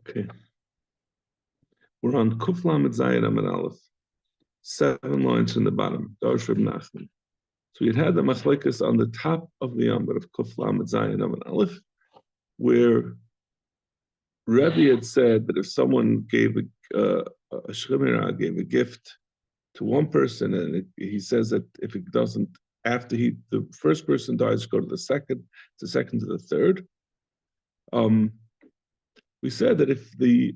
Okay. We're on Kuf Lamed Zayin Amud Aleph, 7 lines from the bottom. Darsh Reb Nachman. So we had the machlekes on the top of the Amud of Kuf Lamed Zayin Amud Aleph, where Rebbe had said that if someone gave a shchimera, gave a gift to one person, and he says that if it doesn't, after the first person dies, go to the second to the third. We said that if the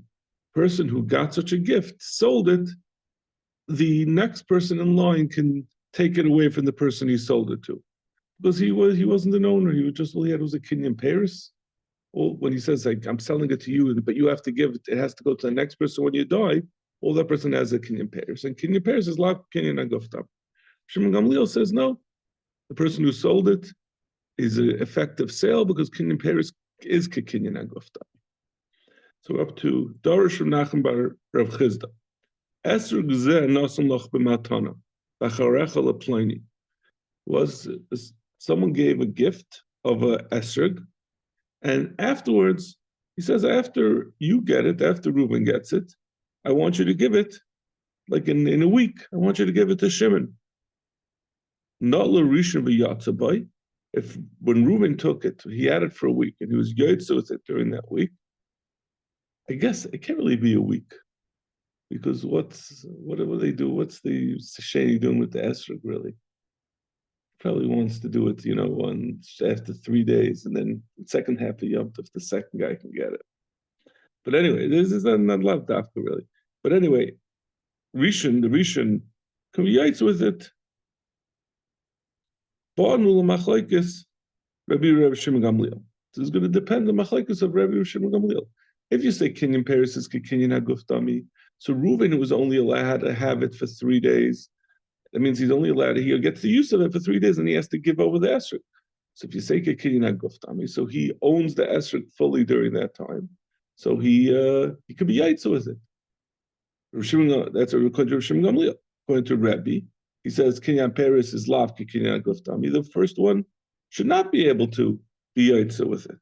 person who got such a gift sold it, the next person in line can take it away from the person he sold it to, because he wasn't an owner. He was just all he had was a kinyan Paris. Or when he says like I'm selling it to you, but you have to give it, it has to go to the next person when you die. All that person has a kinyan Paris, and kinyan Paris is like kinyan aguftam. Shimon Gamliel says no. The person who sold it is an effective sale because kinyan Paris is kinyan aguftam. So we're up to Darish Rav Nachman bar Rav Chizda. Esrog zeh nasan loch b'matana b'charecha leploni. Was someone gave a gift of a esrog, and afterwards he says, after you get it, after Reuben gets it, I want you to give it, like in a week. I want you to give it to Shimon. Not l'rishon v'yatzabai. If when Reuben took it, he had it for a week, and he was yotze with it during that week. I guess it can't really be a week, because what do they do? What's the sheni doing with the esrog really? Probably wants to do it, after 3 days, and then the second half of Yom Tov, the second guy can get it. But anyway, this is not love dafka really. But anyway, the Rishon can be yaitz with it. This is going to depend on machlekes of Rabbi Shimon Gamliel. If you say kinyan Paris is kinyan haguftami, so Reuven was only allowed to have it for 3 days. That means he's only allowed he gets the use of it for 3 days, and he has to give over the esrog. So if you say kinyan haguftami, so he owns the esrog fully during that time. So he could be yaitz with it. That's a according to Rav Shimon Gamliel. According to Rabbi, he says kinyan Paris is lavki kinyan haguftami. The first one should not be able to be yaitz with it.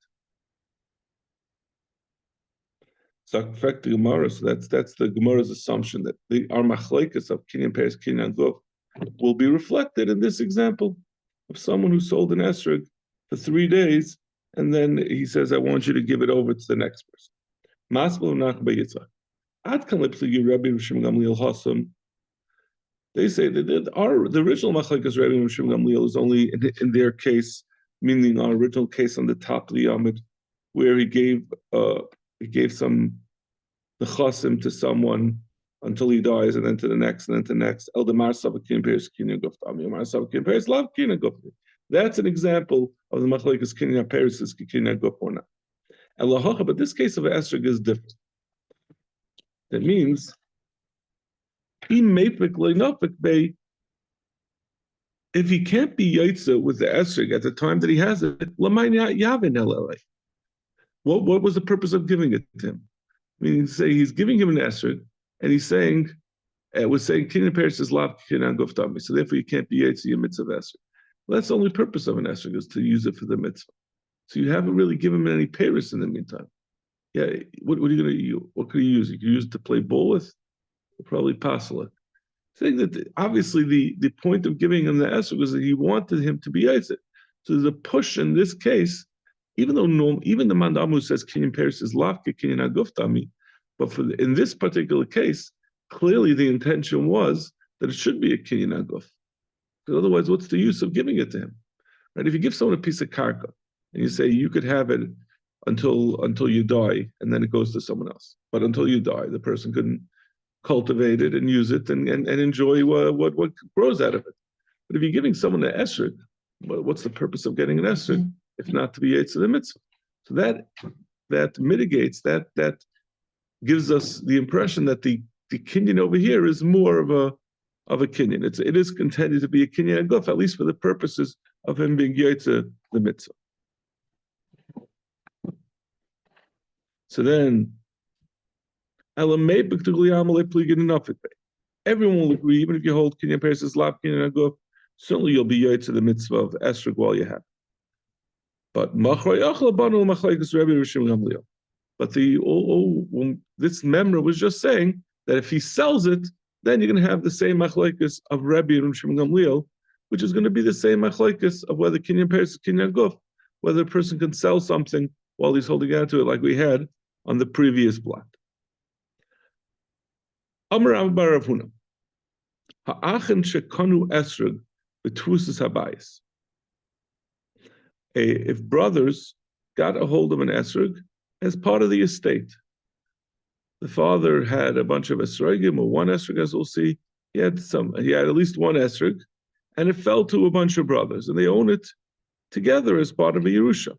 So affect the Gemara. So that's the Gemara's assumption that our machlekes of kinyan Paris, kinyan guf will be reflected in this example of someone who sold an esrog for 3 days, and then he says, "I want you to give it over to the next person." They say that the original machlekes Rabbi and Shimon Gamliel is only in their case, meaning our original case on the top of the Amud, where he gave some nechasim to someone until he dies, and then to the next, and then to the next. That's an example of the machlekes kinyan Paris is kinyan guf or not. But this case of esrog is different. That means if he can't be yaitza with the esrog at the time that he has it, what was the purpose of giving it to him? I mean, he's giving him an esrog, and he's saying, kinyan Paris is lav kinyan guftami, so therefore you can't be yaitza your mitzvah esrog. Well, that's the only purpose of an esrog, is to use it for the mitzvah. So you haven't really given him any Paris in the meantime. Yeah, what are you going to use? What could you use? You could use it to play ball with, or probably passel it. Saying that obviously the point of giving him the esrog was that he wanted him to be yaitza. So there's a push in this case, even though even the Mandamu says kinyan Paris is lavka kinyan haguftami, but in this particular case, clearly the intention was that it should be a kinyan haguf. Because otherwise, what's the use of giving it to him? Right? If you give someone a piece of karka and you say you could have it until you die, and then it goes to someone else, but until you die, the person can cultivate it and use it and enjoy what grows out of it. But if you're giving someone an esrog, what's the purpose of getting an esrog if not to be yaitz of the mitzvah? So that mitigates that gives us the impression that the kinyan over here is more of a kinyan. It is intended to be a kinyan guf, at least for the purposes of him being yaitz the mitzvah. So then, everyone will agree, even if you hold kinyan Paris is lav kinyan haguf, certainly you'll be yaitz the mitzvah of esrog while you have it. But machrei achla banu machlekes Rabbi Shimon Gamliel. But this member was just saying that if he sells it, then you're going to have the same machlokes of Rebbe and Shimon Gamliel, which is going to be the same machlokes of whether kinyan peres is kinyan guf, whether a person can sell something while he's holding on to it, like we had on the previous block. Amar Bar Rav Huna, ha'achen shekanu esrog b'tvusis habayis. If brothers got a hold of an esrog as part of the estate, the father had a bunch of esrogim, or one esrog, as we'll see. He had at least one esrog, and it fell to a bunch of brothers, and they own it together as part of a Yerusha.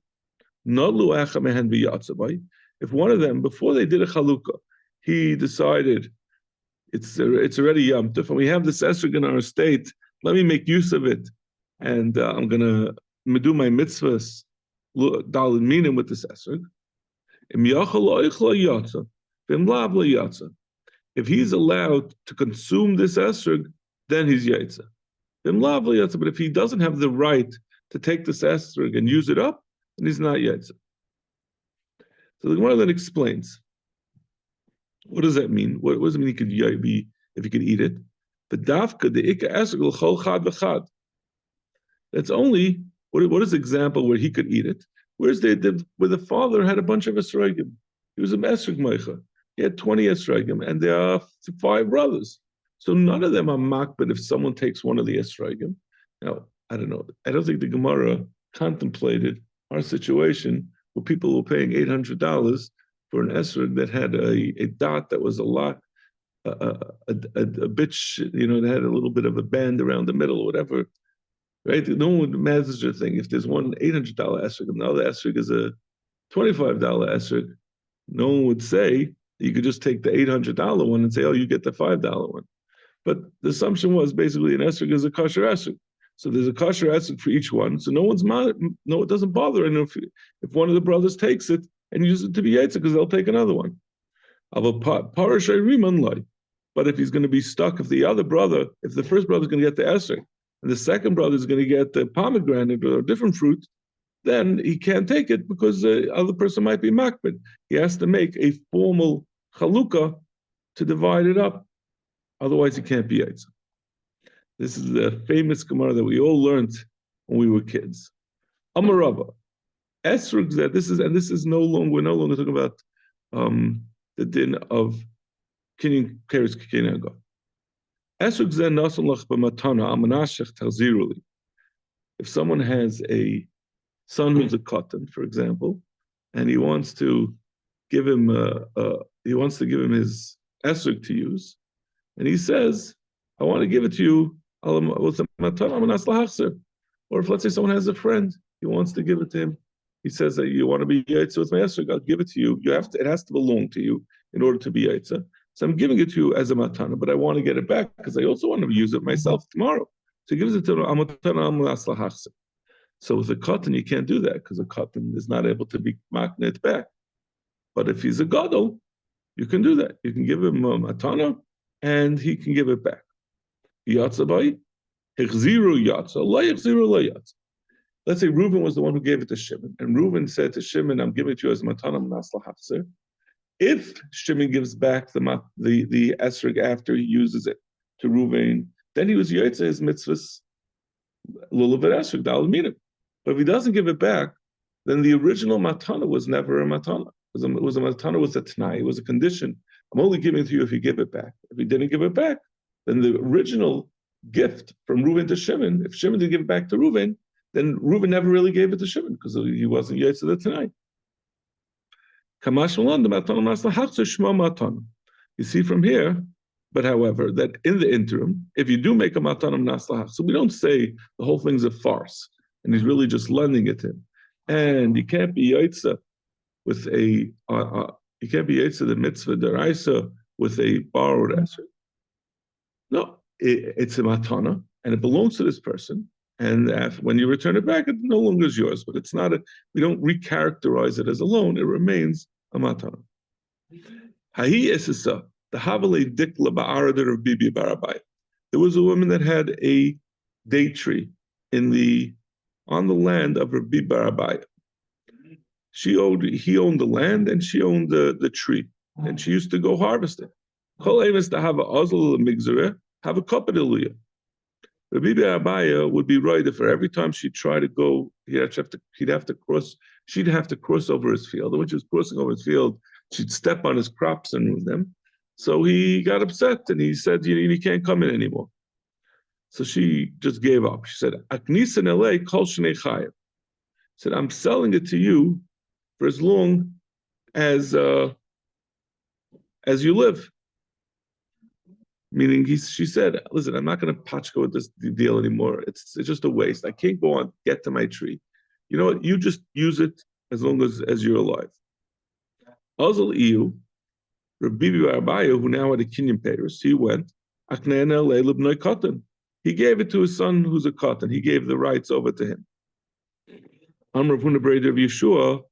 If one of them, before they did a chalukah, he decided it's already Yom Tov, and we have this esrog in our estate, let me make use of it, and I'm going to do my mitzvahs, dalin minim with this esrog. If he's allowed to consume this esrog, then he's yaitza. But if he doesn't have the right to take this esrog and use it up, then he's not yaitza. So the Gemara then explains, what does that mean? What does it mean he could be if he could eat it? But dafka the ikka esrog l'chol chad v'chad. That's only what is the example where he could eat it? Where the father had a bunch of esrogim. He was a esrog meicha. He had 20 esrogim, and there are 5 brothers. So none of them are makbid if someone takes one of the esrogim. Now, I don't know. I don't think the Gemara contemplated our situation where people were paying $800 for an esrog that had a dot that was a lot, a bit, that had a little bit of a band around the middle or whatever. Right? No one would manage their thing. If there's one $800 esrog and the other esrog is a $25 esrog, no one would say you could just take the $800 one and say, oh, you get the $5 one. But the assumption was basically an esrog is a kosher esrog. So there's a kosher esrog for each one. So it doesn't bother. And if one of the brothers takes it and uses it to be yaitza, because they'll take another one. But if he's going to be stuck, if the first brother is going to get the esrog, and the second brother is going to get the pomegranate or a different fruit, then he can't take it because the other person might be makbid. He has to make a formal chalukah to divide it up. Otherwise, he can't be yaitza. This is the famous Gemara that we all learned when we were kids. Amarava, esrog that we're no longer talking about the din of kinyan keres kinyan go. If someone has a son who's a cotton, for example, and he wants to give him his esrog to use, and he says, "I want to give it to you." Or if, let's say, someone has a friend, he wants to give it to him. He says that you want to be yaitza with my esrog, I'll give it to you. It has to belong to you in order to be yaitza. So I'm giving it to you as a matana, but I want to get it back because I also want to use it myself tomorrow. So he gives it to him. So with a cotton, you can't do that because a cotton is not able to be magnet back. But if he's a gadol, you can do that. You can give him a matana, and he can give it back. Yatsa bay, hechziru yatsa, la yechziru la yatsa. Let's say Reuben was the one who gave it to Shimon, and Reuben said to Shimon, "I'm giving it to you as matana minas lahachzer." If Shimon gives back the esrog after he uses it to Reuven, then he was yaitza his mitzvahs lulav esrog dal minim. But if he doesn't give it back, then the original matana was never a matana. It was a matana with a t'nai. It was a condition. I'm only giving it to you if you give it back. If he didn't give it back, then the original gift from Reuven to Shimon, if Shimon didn't give it back to Reuven, then Reuven never really gave it to Shimon because he wasn't yaitza the t'nai. You see from here, but however, that in the interim, if you do make a matana minas, so we don't say the whole thing's a farce, and he's really just lending it to him, and you can't be yaitza with the mitzvah deraisa with a borrowed esrog. No, it's a matana, and it belongs to this person. And when you return it back, it no longer is yours. But it's not we don't recharacterize it as a loan. It remains a matana. Hahi esisa, the havale dikla ba'aradir of Bibi Barabai. There was a woman that had a date tree on the land of Rabbi Barabai. He owned the land and she owned the tree, and she used to go harvest it. Kol emes to have a ozl migzere, have a kapadeluya. Rabbi Abaya would be right if for every time she'd try to go, she'd have to cross over his field. And when she was crossing over his field, she'd step on his crops and ruin them. So he got upset and he said, you can't come in anymore. So she just gave up. She said, Aknisan LA kol shnei chayev. Said, I'm selling it to you for as long as you live. Meaning, she said, listen, I'm not going to patchko with this deal anymore. It's just a waste. I can't go on, get to my tree. You know what? You just use it as long as you're alive. Azal Iyu, Rabbi Abaya, who now had a Kenyan payers, he went, he gave it to his son who's a cotton. He gave the rights over to him. Amr Huna Breder of Yeshua,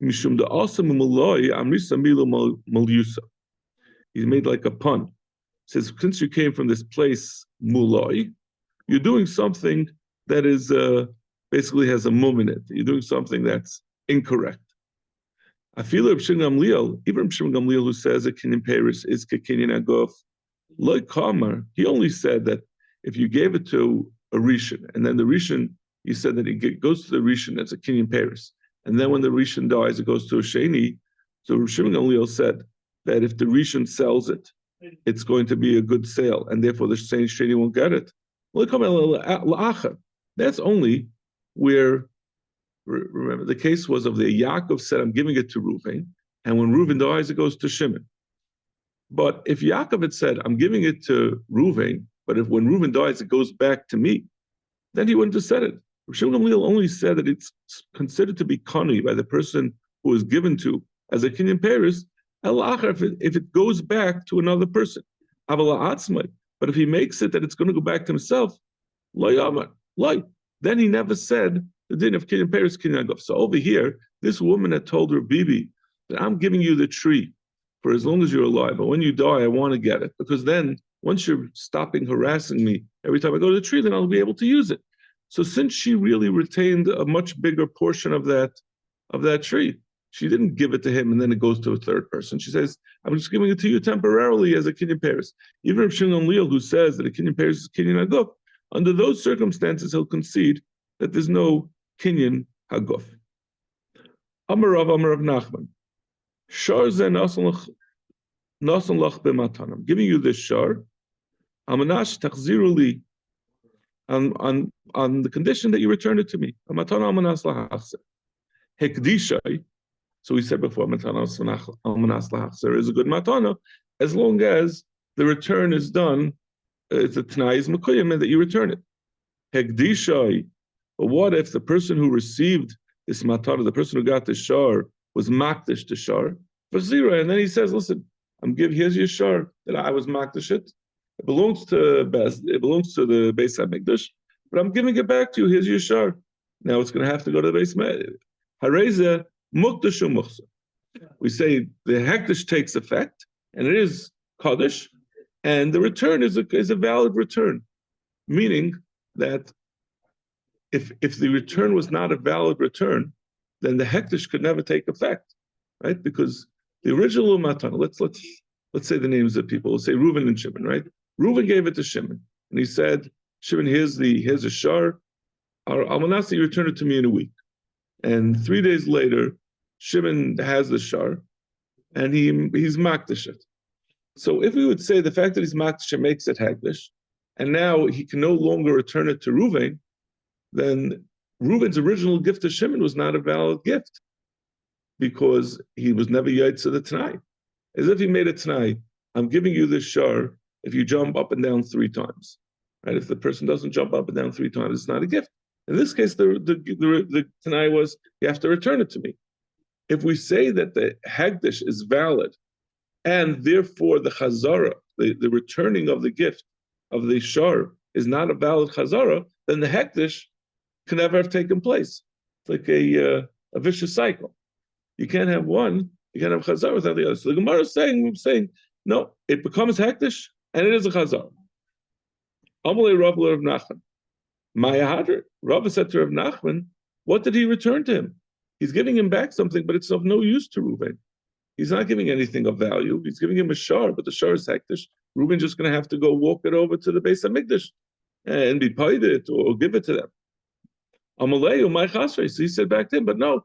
Mishum the Awesome Malloy, Amrisa Milo Malyusa. He's made like a pun. Says, since you came from this place, Muloi, you're doing something that is basically has a mum in it. You're doing something that's incorrect. I feel Reb Shimon Gamliel, even Reb Shimon Gamliel, who says a Kenyan Paris is Kekinyan Agof, like Kamar, he only said that if you gave it to a Rishon, and then the Rishon, he said that it goes to the Rishon, that's a Kenyan Paris, and then when the Rishon dies, it goes to a Sheni. So Reb Shimon Gamliel said that if the Rishon sells it, it's going to be a good sale, and therefore the Sheni won't get it. That's only where, remember, the case was of the Yaakov said, I'm giving it to Reuven, and when Reuven dies, it goes to Shimon. But if Yaakov had said, I'm giving it to Reuven, but if when Reuven dies, it goes back to me, then he wouldn't have said it. Shimon Gamliel only said that it's considered to be kani by the person who is given to as a Kenyan Paris, if it goes back to another person. But if he makes it that it's going to go back to himself, then he never said the din of Kenyan Paris, Kenyan Agov. So over here, this woman had told her Bibi that I'm giving you the tree for as long as you're alive, but when you die, I want to get it, because then once you're stopping harassing me every time I go to the tree, then I'll be able to use it. So since she really retained a much bigger portion of that tree, she didn't give it to him and then it goes to a third person. She says, I'm just giving it to you temporarily as a Kenyan Paris. Even if Shimon Gamliel, who says that a Kenyan Paris is Kenyan Haguf, under those circumstances, he'll concede that there's no Kenyan Haguf. Amar Rav Nachman. Shar ze nasan lach b'matan. I'm giving you this shar. Amanash tachziru li, on the condition that you return it to me. Amatana amanas lahachser. Hekdishai. So we said before, matana amanas lahachser is a good matana, as long as the return is done. It's a t'nai is mekuyim that you return it. Hekdishai. But what if the person who received this matana, the person who got the shar, was makdish to shar for zero, and then he says, "Listen, here's your shar that I was makdish it. It belongs to the Beis Hamikdash, but I'm giving it back to you. Here's your shar. Now it's going to have to go to the Beis Hareza mukdashu muchsa. We say the hekdesh takes effect, and it is kaddish, and the return is a valid return, meaning that if the return was not a valid return, then the hekdesh could never take effect, right? Because the original matana, let's say the names of people. We'll say Reuven and Shimon, right? Reuven gave it to Shimon, and he said, Shimon, here's a shar. Our almanasi, return it to me in a week. And 3 days later, Shimon has the shar, and he's makdish it. So if we would say the fact that he's makdish makes it hekdesh, and now he can no longer return it to Reuven, then Reuven's original gift to Shimon was not a valid gift, because he was never yaitz the Tanai. As if he made a Tanai, I'm giving you this shar if you jump up and down 3 times. Right? If the person doesn't jump up and down 3 times, it's not a gift. In this case, the Tanai was, you have to return it to me. If we say that the Hagdish is valid, and therefore the Chazara, the returning of the gift of the shar is not a valid Chazara, then the Hagdish can never have taken place. It's like a vicious cycle. You can't have one, you can't have Chazar without the other. So the Gemara is saying, no, it becomes hektish, and it is a Chazar. Amalei Rav Rav Nachman. Maya Hadr, Rav said to Rav Nachman, what did he return to him? He's giving him back something, but it's of no use to Reuven. He's not giving anything of value. He's giving him a shar, but the shar is hektish. Reuven's just going to have to go walk it over to the base of Mikdash and be paid it or give it to them. Amaleu, my chasre. So he said back then, but no.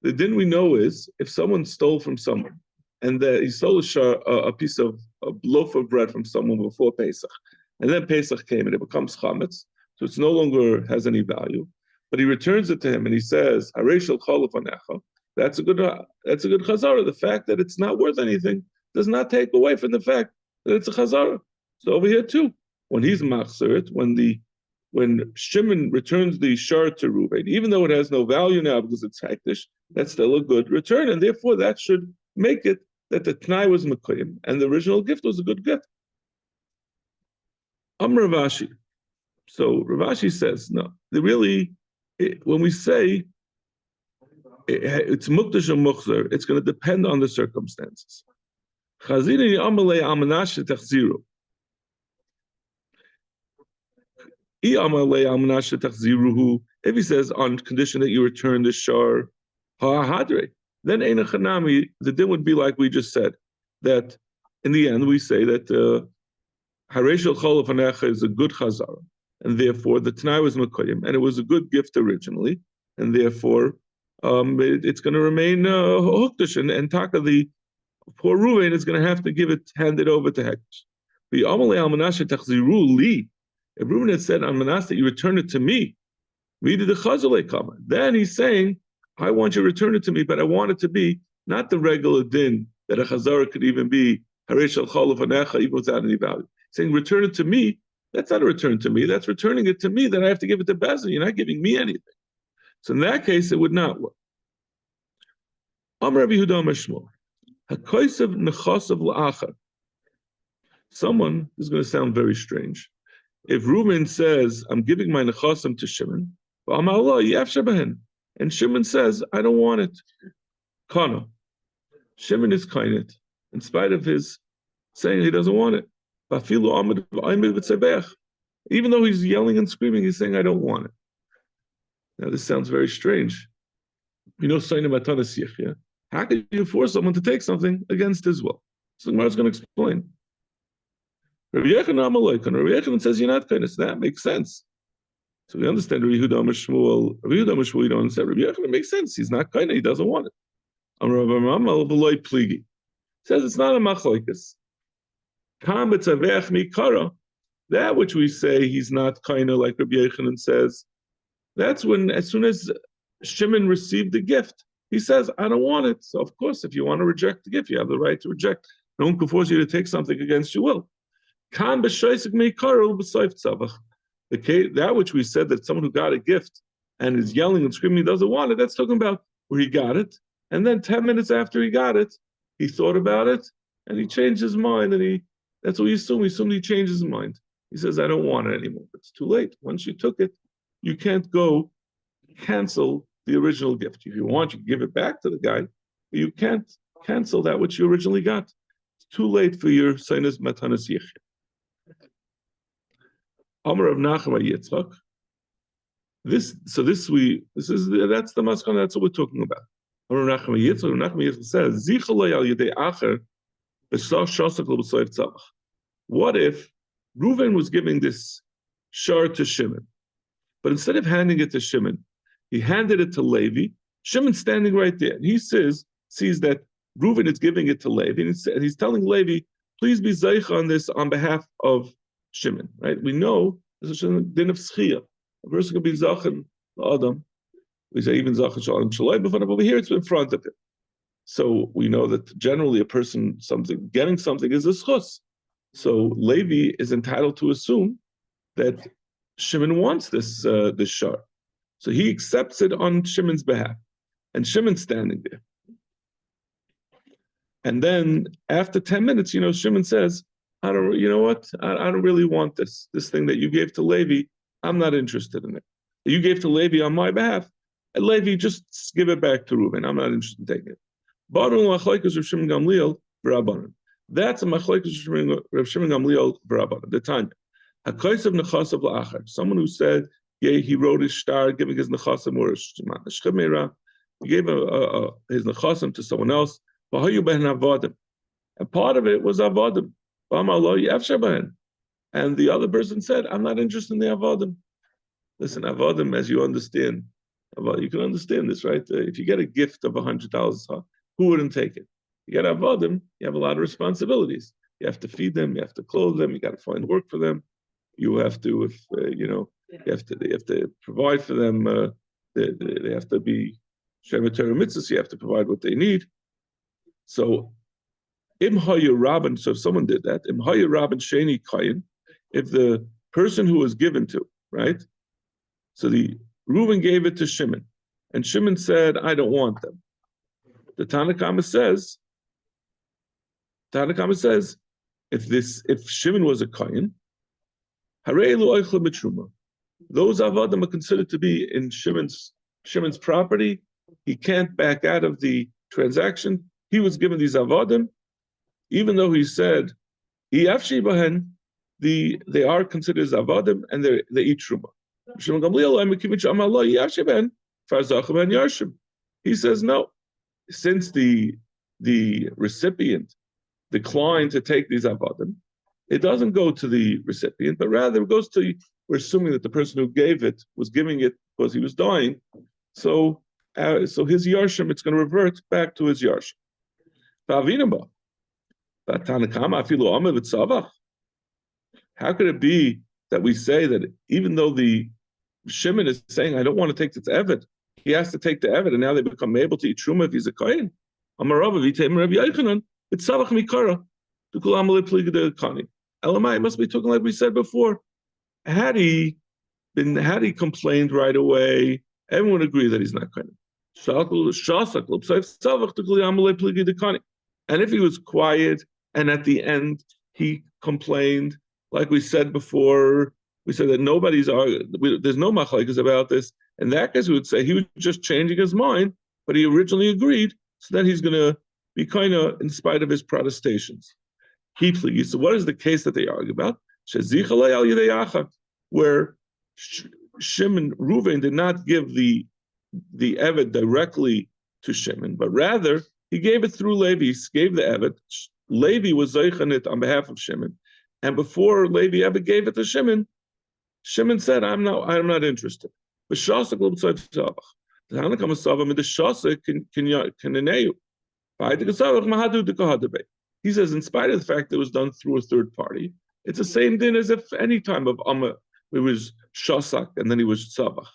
The din we know is if someone stole from someone and he stole a piece of a loaf of bread from someone before Pesach, and then Pesach came and it becomes chametz, so it's no longer has any value. But he returns it to him and he says, "Hareshel choluf anecha." That's a good chazara. The fact that it's not worth anything does not take away from the fact that it's a chazara. So over here too, when he's machzer it, when Shimon returns the shar to Reuven, even though it has no value now because it's hektish, that's still a good return, and therefore that should make it that the Tnai was Mekayim, and the original gift was a good gift. Rav Ashi. So Rav Ashi says, no, when we say it's Mukdash and Mukhzar, it's going to depend on the circumstances. Chazini Amalei Amanash Techziru. If he says on condition that you return the shar ha'hadre, then Eina Chanami, the din would be like we just said, that in the end we say that Hareshel Cholov Hanecha is a good chazara, and therefore the Tanai was Mekayim, and it was a good gift originally, and therefore it's going to remain hukdash, and Taka, the poor Ruvain, is going to have to hand it over to Hekdash. The Amalei Almanashe Tachziru Li. If Reuben had said on Manasseh, you return it to me, then he's saying, I want you to return it to me, but I want it to be not the regular din that a chazara could even be haresh al cholov hanecha even without any value. Saying return it to me, that's not a return to me, that's returning it to me, then I have to give it to Bezin. You're not giving me anything. So in that case, it would not work. Amar Rabbi Yehuda Amar Shmuel, hakosav nechasav la'achar. Someone, this is going to sound very strange. If Reuben says, I'm giving my nechasim to Shimon, and Shimon says, I don't want it. Kana. Shimon is kainet, in spite of his saying he doesn't want it. Even though he's yelling and screaming, he's saying, I don't want it. Now, this sounds very strange. You know, how can you force someone to take something against his will? So the Gemara is going to explain. Rabbi Yechanan says you're not kindness. That makes sense. So we understand Rabbi Yehuda Amar Shmuel. Rabbi Yehuda Amar Shmuel, you don't understand. Rabbi Yechanan makes sense. He's not kind. He doesn't want it. Amar Rabbi Mamal v'loy pligi. Says it's not a machlokes. Kam b'tzavech mikara. That which we say he's not kind of, like Rabbi Yechanan says, that's when, as soon as Shimon received the gift, he says, I don't want it. So of course, if you want to reject the gift, you have the right to reject. No one can force you to take something against your will. That which we said, that someone who got a gift and is yelling and screaming he doesn't want it, that's talking about where he got it, and then 10 minutes after he got it, he thought about it and he changed his mind, and that's what we assume. We assume he changed his mind. He says, I don't want it anymore. But it's too late. Once you took it, you can't go cancel the original gift. If you want, you can give it back to the guy, but you can't cancel that which you originally got. It's too late for your Sainas Matanas Yechid. Amar of Nachman Yitzchak. That's the maskana. That's what we're talking about. Amar of Nachman Yitzchak says, Zichalei al yedei acher b'shach shasak l'b'soif tzavach. What if Reuven was giving this shar to Shimon, but instead of handing it to Shimon, he handed it to Levi. Shimon's standing right there, and he sees that Reuven is giving it to Levi, and he's telling Levi, please be zeich on this on behalf of Shimon, right? We know there's a din of schiyah. A person can be zachin Adam. We say even zachin shalom shalom, but over here it's in front of him. So we know that generally a person getting something is a schus. So Levi is entitled to assume that Shimon wants this shar. So he accepts it on Shimon's behalf, and Shimon's standing there. And then after 10 minutes, Shimon says, I don't really want this thing that you gave to Levi. I'm not interested in it. You gave to Levi on my behalf. And Levi, just give it back to Reuben. I'm not interested in taking it. That's a machlokes Rav Shimon Gamliel v'Rabbanan. The time. Someone who said, he wrote his star, giving his nechasim or a shemera, He gave his nechasim to someone else. And part of it was avodim. And the other person said, I'm not interested in the avodim. Listen, avodim, as you understand, you can understand this, right? If you get a gift of $100, who wouldn't take it? You get avodim, you have a lot of responsibilities. You have to feed them, you have to clothe them, you got to find work for them. You have to, you have to provide for them. They have to be shemitah mitzvahs. You have to provide what they need. So, im hayu rabin. So if someone did that, im hayu rabin sheni kayin. If the person who was given to, right? So the Reuben gave it to Shimon, and Shimon said, "I don't want them." The Tanakama says, if Shimon was a kayin, those avodim are considered to be in Shimon's property. He can't back out of the transaction. He was given these avodim, even though he said, they are considered as avodim and they eat truma. He says no, since the recipient declined to take these avodim, it doesn't go to the recipient, but rather it goes to, we're assuming that the person who gave it was giving it because he was dying. So his yarshim, it's going to revert back to his yarshim. How could it be that we say that even though the Shimon is saying, I don't want to take this Eved, he has to take the Eved, and now they become able to eat Truma if he's a Kohen? Elamai, it must be talking like we said before. Had he complained right away, everyone would agree that he's not Kohen. And if he was quiet and at the end he complained, like we said before, we said that there's no machlekes about this. In that case, we would say he was just changing his mind, but he originally agreed, so that he's going to be kind of in spite of his protestations. So what is the case that they argue about? Where Shimon, Reuven did not give the Eved directly to Shimon, but rather he gave it through Levi. He gave the Eved. Levi was zeichen it on behalf of Shimon, and before Levi ever gave it to Shimon, Shimon said, "I'm not interested." He says, in spite of the fact that it was done through a third party, it's the same din as if any time of Amma it was Shasak and then he was Tzavach.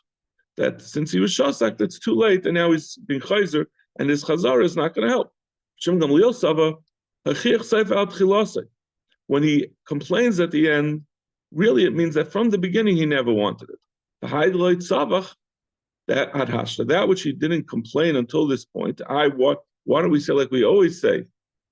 That since he was Shasak, that's too late, and now he's being Chayzer, and his Chazar is not going to help. When he complains at the end, really it means that from the beginning he never wanted it. The Haidloit Tzavach, that which he didn't complain until this point, why don't we say like we always say?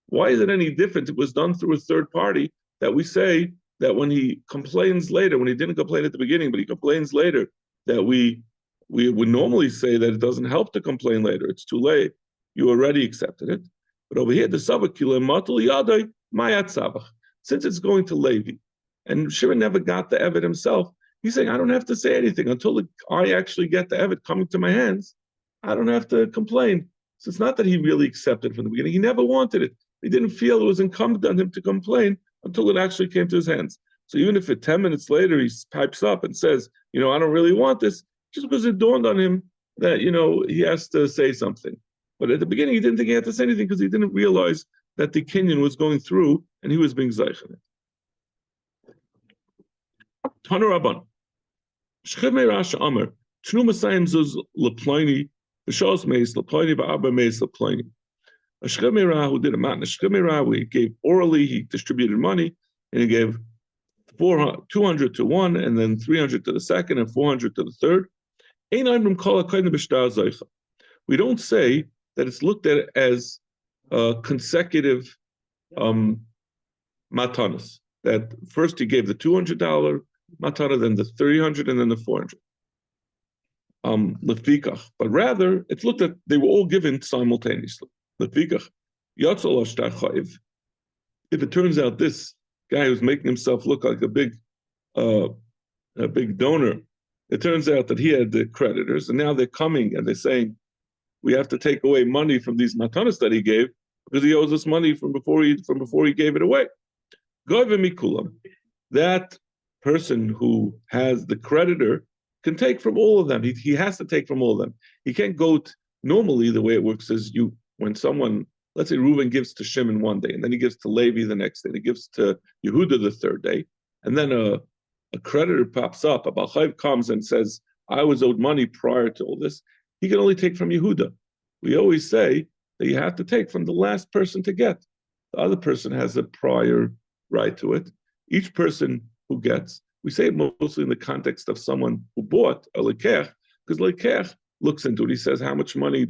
Why is it any different? It was done through a third party that we say that when he complains later, when he didn't complain at the beginning, but he complains later, that we would normally say that it doesn't help to complain later. It's too late. You already accepted it. But over here, the Savakila Matul Yadai Mayat Savach. Since it's going to Levi, and Shimon never got the Eved himself, he's saying, I don't have to say anything until I actually get the Eved coming to my hands. I don't have to complain. So it's not that he really accepted from the beginning. He never wanted it. He didn't feel it was incumbent on him to complain until it actually came to his hands. So even if 10 minutes later he pipes up and says, I don't really want this, just because it dawned on him that, he has to say something. But at the beginning, he didn't think he had to say anything because he didn't realize that the Kenyan was going through and he was being zeichen. Tana Rabban. Shchemei Rasha Amar. Tnu Masayim Zuz Leplini. B'shos Meis Leplini. Ba'arba Meis Leplini. A Shchemei Ra who did a matna. Shchemei Ra who he gave orally, he distributed money, and he gave 200 to one, and then 300 to the second, and 400 to the third. We don't say that it's looked at as consecutive matanas. That first he gave the $200 matana, then the 300, and then the 400. Lefikach, but rather it's looked at, they were all given simultaneously. Lefikach, yatzal ashtar chayiv. If it turns out this guy who's making himself look like a big donor, it turns out that he had the creditors, and now they're coming and they're saying, we have to take away money from these matanas that he gave because he owes us money from before he gave it away. That person who has the creditor can take from all of them. He has to take from all of them. He can't go normally the way it works is when someone, let's say Reuven gives to Shimon one day, and then he gives to Levi the next day, and he gives to Yehuda the third day, and then a creditor pops up, a Balchayv comes and says, I was owed money prior to all this. He can only take from Yehuda. We always say that you have to take from the last person to get. The other person has a prior right to it. Each person who gets, we say it mostly in the context of someone who bought a lekech, because lekech looks into it. He says, how much money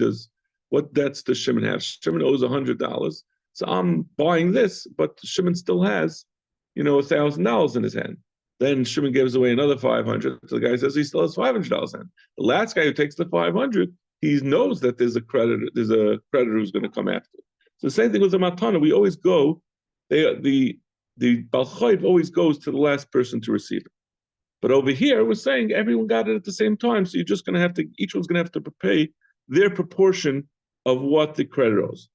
what debts does Shimon have? Shimon owes $100. So I'm buying this, but Shimon still has, $1,000 in his hand. Then Shimon gives away another 500. So the guy says he still has $500 in hand. The last guy who takes the 500, he knows that there's a creditor who's going to come after. So the same thing with the matana. We always go, the Balchayv always goes to the last person to receive it. But over here, we're saying everyone got it at the same time. So you're just going to have to, each one's going to have to pay their proportion of what the creditor owes.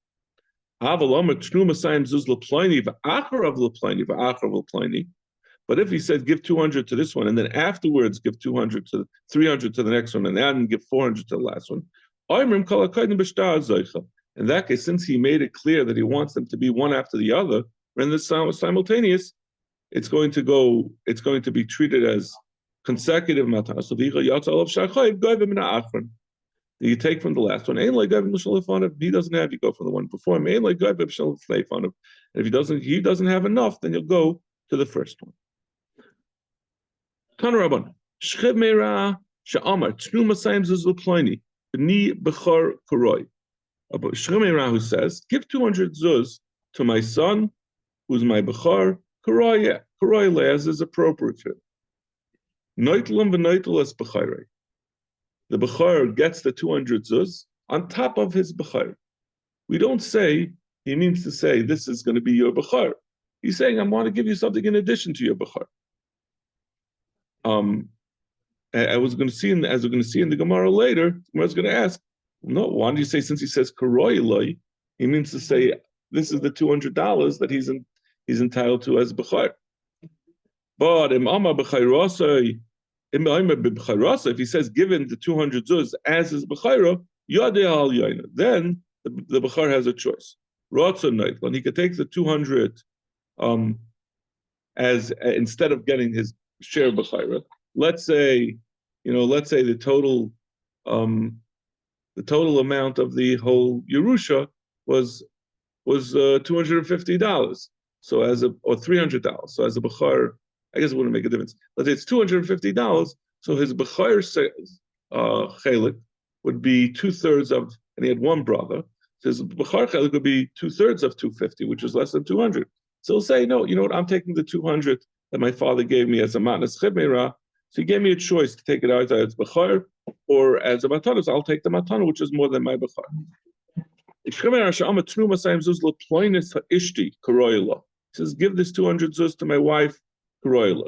But if he said give 200 to this one, and then afterwards give 200 to 300 to the next one, and then give 400 to the last one, in that case, since he made it clear that he wants them to be one after the other, when they're simultaneous, it's going to be treated as consecutive matana. So you take from the last one. He doesn't have, you go from the one before him. And if he doesn't have enough, then you'll go to the first one. Tanarabban. Shchemera she'amar tnu masayim zuzul ploini b'ni bechor koroi. Shchemera who says, give 200 zuz to my son, who's my bechor koroi as is appropriate for him. Noitlam v'noitel es bechorei. The bechor gets the 200 zuz on top of his bechor. We don't say, he means to say, this is going to be your bechor. He's saying, I want to give you something in addition to your bechor. As we're going to see in the Gemara later, I was going to ask, no, why do you say, since he says koroi eloi, he means to say, this is the $200 that he's entitled to as bechor. But if he says given the 200 zuz as his bechira, then the bechar has a choice. When he could take the 200 as instead of getting his share of bechira. Let's say the total amount of the whole Yerusha was $250. So or $300. So as a bechar, I guess it wouldn't make a difference. Let's say it's $250. So his bechor chelik would be 2/3 of, and he had one brother. So his bechor chelik would be 2/3 of 250, which is less than 200. So he'll say, no, you know what? I'm taking the 200 that my father gave me as a matnas chibmeira. So he gave me a choice to take it out as bechor or as a matanos. I'll take the matana, which is more than my bechor. He says, give this 200 zuz to my wife.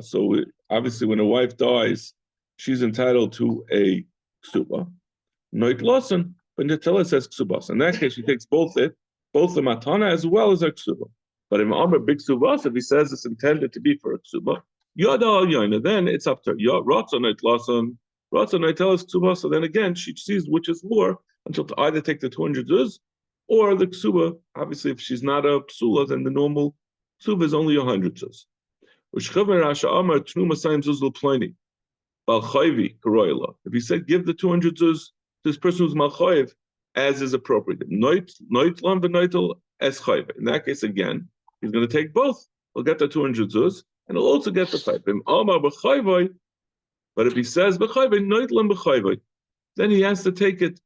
So obviously, when a wife dies, she's entitled to a ksuba. Noit losen, but Nutella says ksubas. In that case, she takes both the matana as well as a ksuba. But in Amr big ksubas, if he says it's intended to be for a ksuba, yada al yaina, then it's up to her. Ratzon noit losen, ratzon Nutella ksubas. So then again, she sees which is more until to either take the 200 zuz or the ksuba. Obviously, if she's not a psula, then the normal ksuba is only 100 zuz. If he said, give the 200 zuz to this person who's malchayev as is appropriate. In that case, again, he's going to take both. He'll get the 200 zuz, and he'll also get the 5. But if he says, then he has to take it.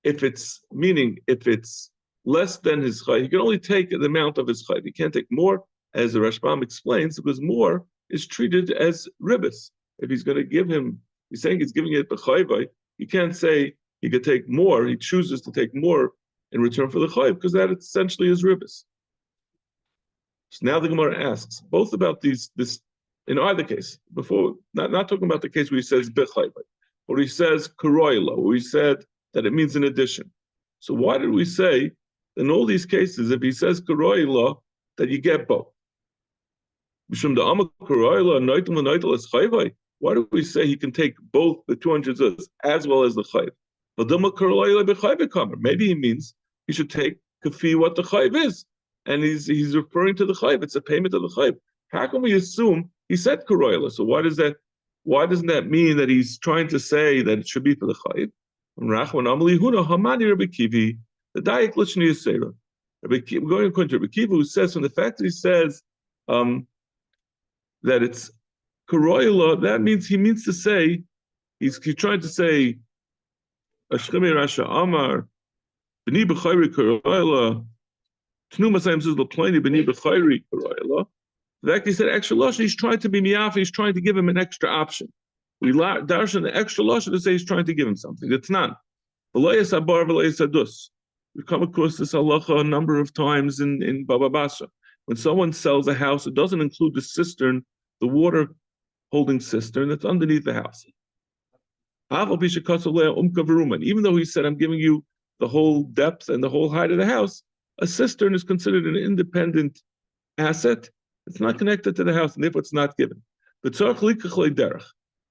If it's less than his chayv, he can only take the amount of his chayv. He can't take more, as the Rashbam explains, because more is treated as ribbis. If he's going to give him, he's saying he's giving it b'chayvai, he can't say he could take more, he chooses to take more in return for the chayv, because that essentially is ribbis. So now the Gemara asks, both about this, in either case, before, not talking about the case where he says b'chayvai, or he says karoila, where he said that it means in addition. So why did we say in all these cases, if he says karoila, that you get both? Why do we say he can take both the 200 zuz as well as the chayv? Maybe he means he should take kafi what the chayv is, and he's referring to the chayv. It's a payment of the chayv. How can we assume he said karoila? So why doesn't that mean that he's trying to say that it should be for the chayv? The daik lishni yisera. We're going according to Rabbi Kiva, who says from the fact that he says that it's karoila, that means he means to say he's trying to say Ashchemi Rasha Amar B'ni B'chayri karoila Tnu Masayim says L'Plani B'ni B'chayri karoila. The fact he said extra lashon, he's trying to be miyafi, he's trying to give him an extra option. We darshan the extra lashon to say he's trying to give him something. It's not. V'layas abar v'layas adus. We've come across this halacha a number of times in Bava Basra. When someone sells a house, it doesn't include the cistern, the water holding cistern that's underneath the house. Even though he said, I'm giving you the whole depth and the whole height of the house, a cistern is considered an independent asset. It's not connected to the house, and therefore it's not given.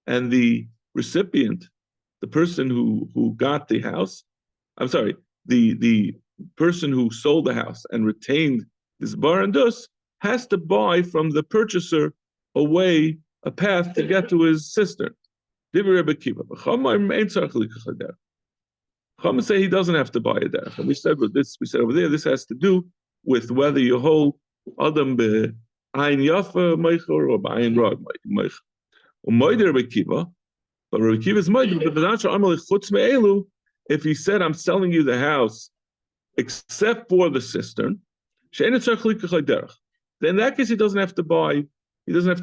And the recipient, the person who got the house, the person who sold the house and retained this bar and dus has to buy from the purchaser a path to get to his cistern. Chama say he doesn't have to buy a derech. And we said over there, this has to do with whether you hold adam be'ayin yafa meicher or be'ayin rag meicher. U'moider Rabbi Kiva, but Rabbi Kiva is moider, but the natural amalei chutz me'elu, if he said, I'm selling you the house except for the cistern, then in that case, he doesn't have to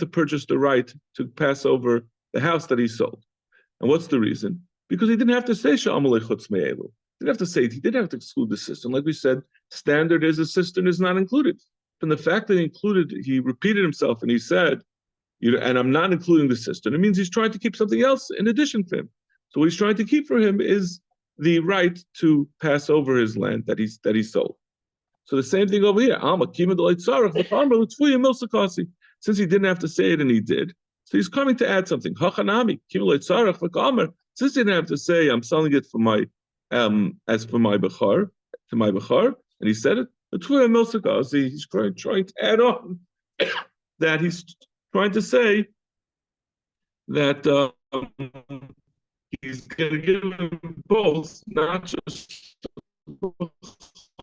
purchase the right to pass over the house that he sold. And what's the reason? Because he didn't have to say Sha'amalei Chutz Me'elu. He didn't have to exclude the cistern. Like we said, standard is a cistern is not included. From the fact that he repeated himself and he said, and I'm not including the cistern, it means he's trying to keep something else in addition to him. So what he's trying to keep for him is the right to pass over his land that he sold. So the same thing over here. Since he didn't have to say it and he did, so he's coming to add something. Since he didn't have to say, I'm selling it for my as for my bechar, to my bechar, and he said it, he's trying to add on that he's trying to say that he's going to give him both, not just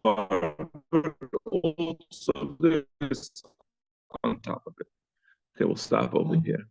but also this on top of it. Okay, we'll stop over here.